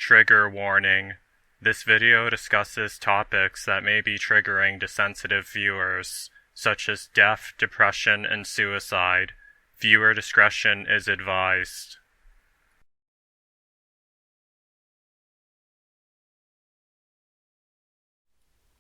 Trigger warning. This video discusses topics that may be triggering to sensitive viewers, such as death, depression, and suicide. Viewer discretion is advised.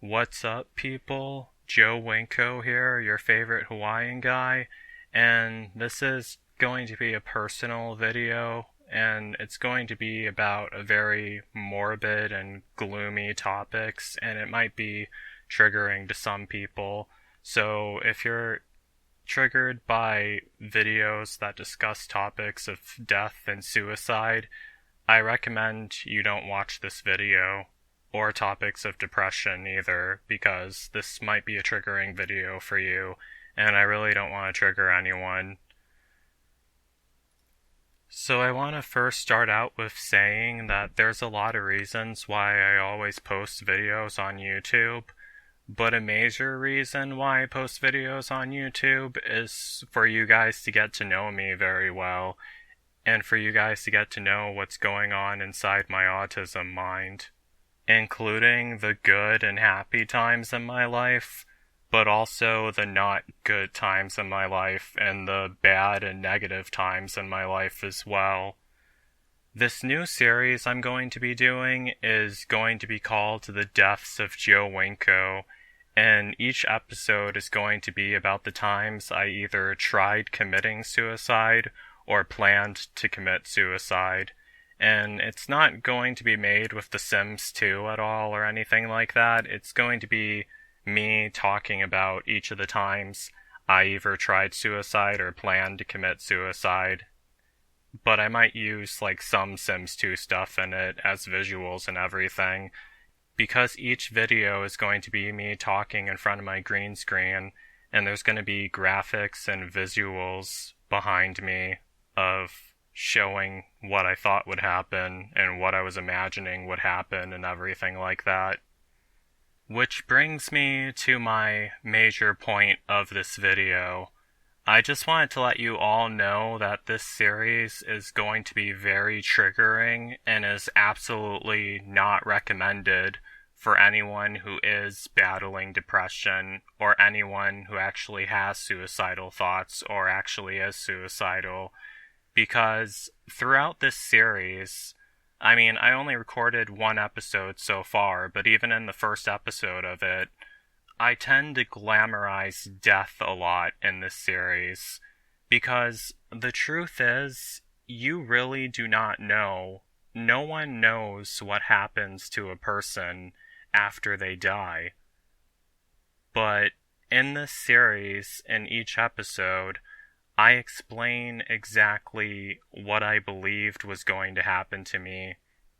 What's up, people? Joe Winko here, your favorite Hawaiian guy, and this is going to be a personal video, and it's going to be about a very morbid and gloomy topics, and it might be triggering to some people. So if you're triggered by videos that discuss topics of death and suicide, I recommend you don't watch this video, or topics of depression either, because this might be a triggering video for you, and I really don't want to trigger anyone. So I want to first start out with saying that there's a lot of reasons why I always post videos on YouTube, but a major reason why I post videos on YouTube is for you guys to get to know me very well, and for you guys to get to know what's going on inside my autism mind, including the good and happy times in my life, but also the not good times in my life and the bad and negative times in my life as well. This new series I'm going to be doing is going to be called The Deaths of Joe Winko, and each episode is going to be about the times I either tried committing suicide or planned to commit suicide. And it's not going to be made with The Sims 2 at all or anything like that. It's going to be me talking about each of the times I either tried suicide or planned to commit suicide. But I might use some Sims 2 stuff in it as visuals and everything, because each video is going to be me talking in front of my green screen, and there's going to be graphics and visuals behind me of showing what I thought would happen and what I was imagining would happen and everything like that. Which brings me to my major point of this video. I just wanted to let you all know that this series is going to be very triggering and is absolutely not recommended for anyone who is battling depression or anyone who actually has suicidal thoughts or actually is suicidal. Because throughout this series, I only recorded one episode so far, but even in the first episode of it, I tend to glamorize death a lot in this series, because the truth is, you really do not know. No one knows what happens to a person after they die. But in this series, in each episode, I explain exactly what I believed was going to happen to me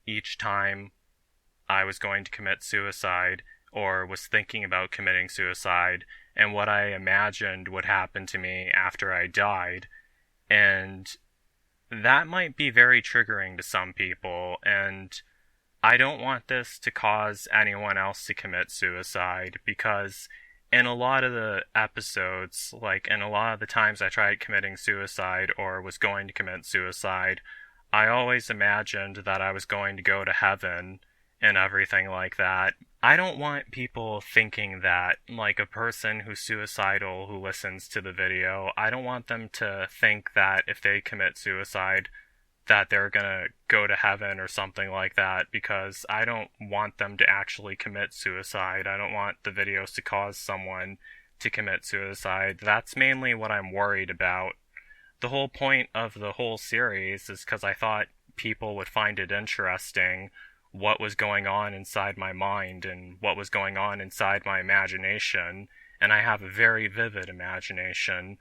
each time I was going to commit suicide or was thinking about committing suicide, and what I imagined would happen to me after I died. And that might be very triggering to some people, and I don't want this to cause anyone else to commit suicide, because in a lot of the episodes, in a lot of the times I tried committing suicide or was going to commit suicide, I always imagined that I was going to go to heaven and everything like that. I don't want people thinking that, a person who's suicidal who listens to the video, I don't want them to think that if they commit suicide that they're gonna go to heaven or something like that, because I don't want them to actually commit suicide. I don't want the videos to cause someone to commit suicide. That's mainly what I'm worried about. The whole point of the whole series is because I thought people would find it interesting what was going on inside my mind and what was going on inside my imagination, and I have a very vivid imagination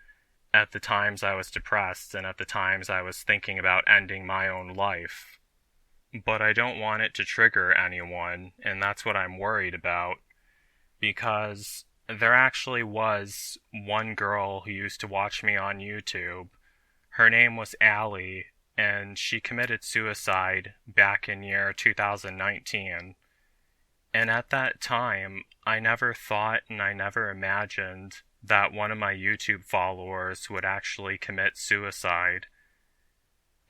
at the times I was depressed and at the times I was thinking about ending my own life. But I don't want it to trigger anyone, and that's what I'm worried about, because there actually was one girl who used to watch me on YouTube. Her name was Allie, and she committed suicide back in year 2019. And at that time, I never thought and I never imagined that one of my YouTube followers would actually commit suicide.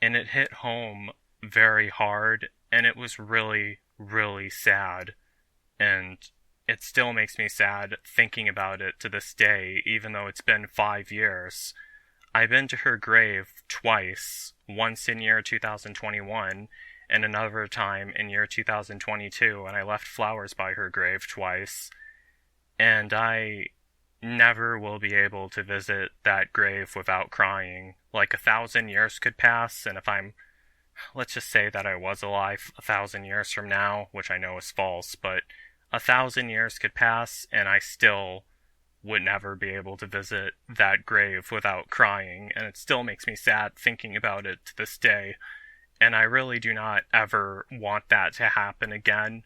And it hit home very hard and it was really, really sad, and it still makes me sad thinking about it to this day, even though it's been 5 years. I've been to her grave twice, once in year 2021, and another time in year 2022, and I left flowers by her grave twice, and I never will be able to visit that grave without crying. Like 1,000 years could pass, and if let's just say that I was alive 1,000 years from now, which I know is false, but 1,000 years could pass, and I still would never be able to visit that grave without crying, and it still makes me sad thinking about it to this day, and I really do not ever want that to happen again.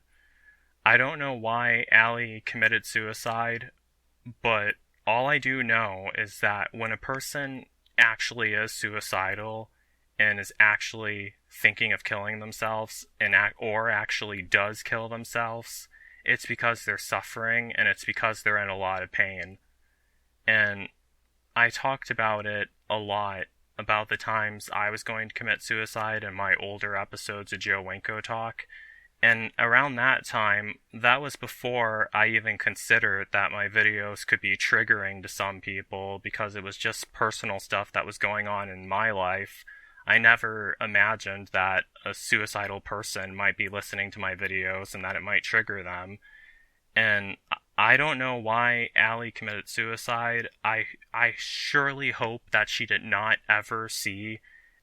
I don't know why Allie committed suicide, but all I do know is that when a person actually is suicidal and is actually thinking of killing themselves or actually does kill themselves, it's because they're suffering and it's because they're in a lot of pain. And I talked about it a lot, about the times I was going to commit suicide in my older episodes of Joe Winko Talk. And around that time, that was before I even considered that my videos could be triggering to some people, because it was just personal stuff that was going on in my life. I never imagined that a suicidal person might be listening to my videos and that it might trigger them. And I don't know why Allie committed suicide. I surely hope that she did not ever see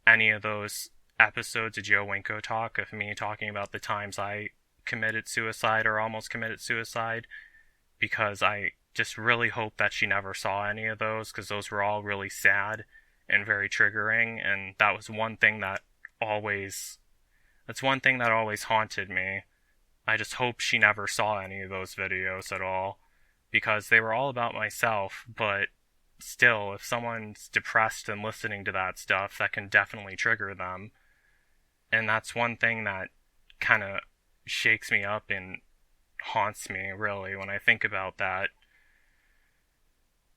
any of those episodes of Joe Winko Talk of me talking about the times I committed suicide or almost committed suicide, because I just really hope that she never saw any of those, because those were all really sad and very triggering, and that's one thing that always haunted me. I just hope she never saw any of those videos at all, because they were all about myself, but still, if someone's depressed and listening to that stuff, that can definitely trigger them. And that's one thing that kind of shakes me up and haunts me, really, when I think about that.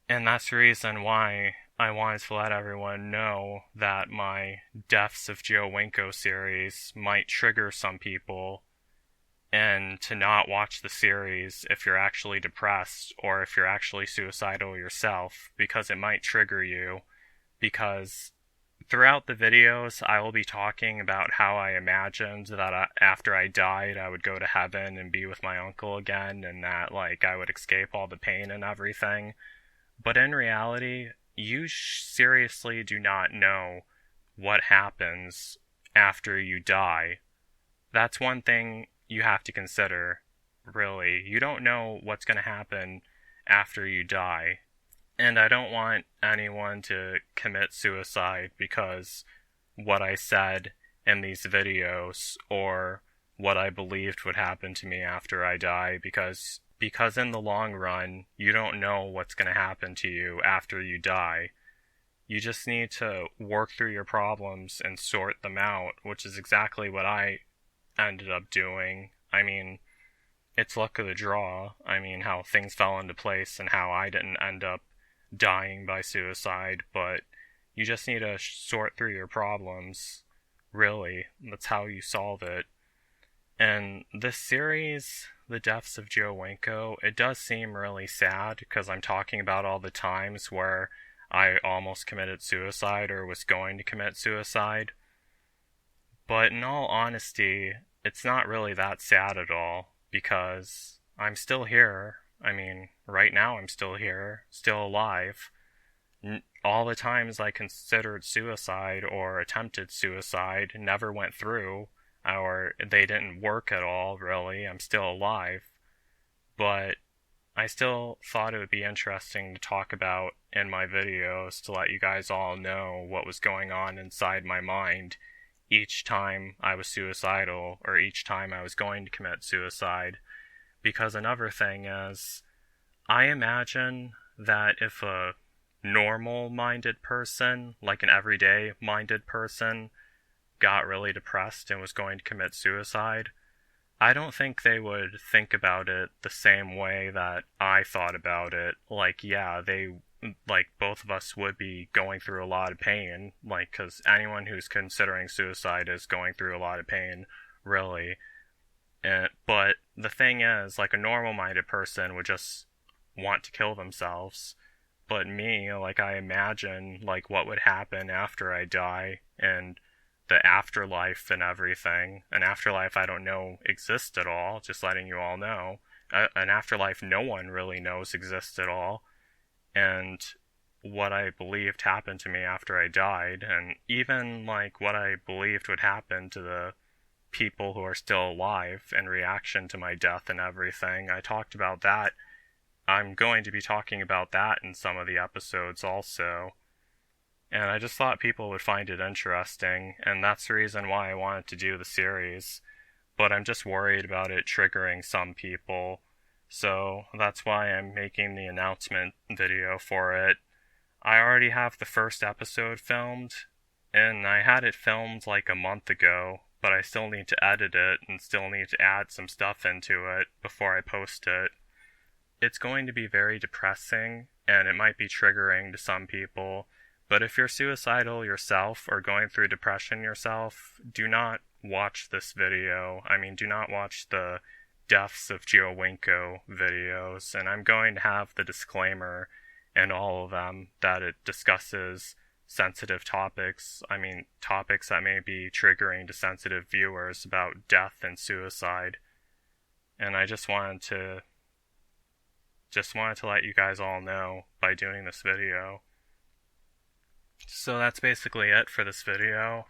And that's the reason why I wanted to let everyone know that my Deaths of Joe Winko series might trigger some people, and to not watch the series if you're actually depressed or if you're actually suicidal yourself, because it might trigger you. Because throughout the videos, I will be talking about how I imagined that after I died, I would go to heaven and be with my uncle again, and that, like, I would escape all the pain and everything. But in reality, you seriously do not know what happens after you die. That's one thing you have to consider, really. You don't know what's going to happen after you die. And I don't want anyone to commit suicide because what I said in these videos or what I believed would happen to me after I die, because in the long run, you don't know what's going to happen to you after you die. You just need to work through your problems and sort them out, which is exactly what I ended up doing. I mean, it's luck of the draw. I mean, how things fell into place and how I didn't end up dying by suicide, but you just need to sort through your problems, really. That's how you solve it. And this series, The Deaths of Joe Winko, it does seem really sad, because I'm talking about all the times where I almost committed suicide or was going to commit suicide. But in all honesty, it's not really that sad at all, because I'm still here. I mean, right now I'm still here, still alive. All the times I considered suicide or attempted suicide never went through, or they didn't work at all, really. I'm still alive. But I still thought it would be interesting to talk about in my videos, to let you guys all know what was going on inside my mind each time I was suicidal, or each time I was going to commit suicide. Because another thing is, I imagine that if a normal-minded person, like an everyday-minded person, got really depressed and was going to commit suicide, I don't think they would think about it the same way that I thought about it. Like, yeah, both of us would be going through a lot of pain, because anyone who's considering suicide is going through a lot of pain really. But the thing is, like, a normal-minded person would just want to kill themselves. But me, like, I imagine, like, what would happen after I die, and the afterlife and everything. An afterlife I don't know exists at all, just letting you all know. An afterlife no one really knows exists at all. And what I believed happened to me after I died, and even, like, what I believed would happen to the people who are still alive in reaction to my death and everything. I talked about that. I'm going to be talking about that in some of the episodes also. And I just thought people would find it interesting, and that's the reason why I wanted to do the series. But I'm just worried about it triggering some people, so that's why I'm making the announcement video for it. I already have the first episode filmed, and I had it filmed like a month ago, but I still need to edit it and still need to add some stuff into it before I post it. It's going to be very depressing, and it might be triggering to some people, but if you're suicidal yourself or going through depression yourself, do not watch this video. I mean, do not watch the Deaths of Joe Winko videos, and I'm going to have the disclaimer in all of them that it discusses sensitive topics. I mean, topics that may be triggering to sensitive viewers about death and suicide. And I just wanted to let you guys all know by doing this video. So that's basically it for this video.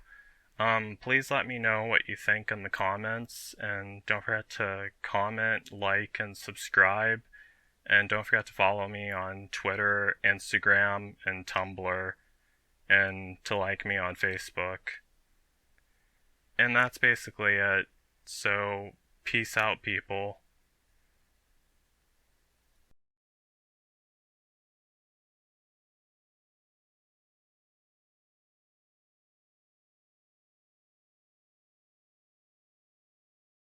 Please let me know what you think in the comments, and don't forget to comment, like, and subscribe. And don't forget to follow me on Twitter, Instagram, and Tumblr, and to like me on Facebook. And that's basically it. So, peace out, people.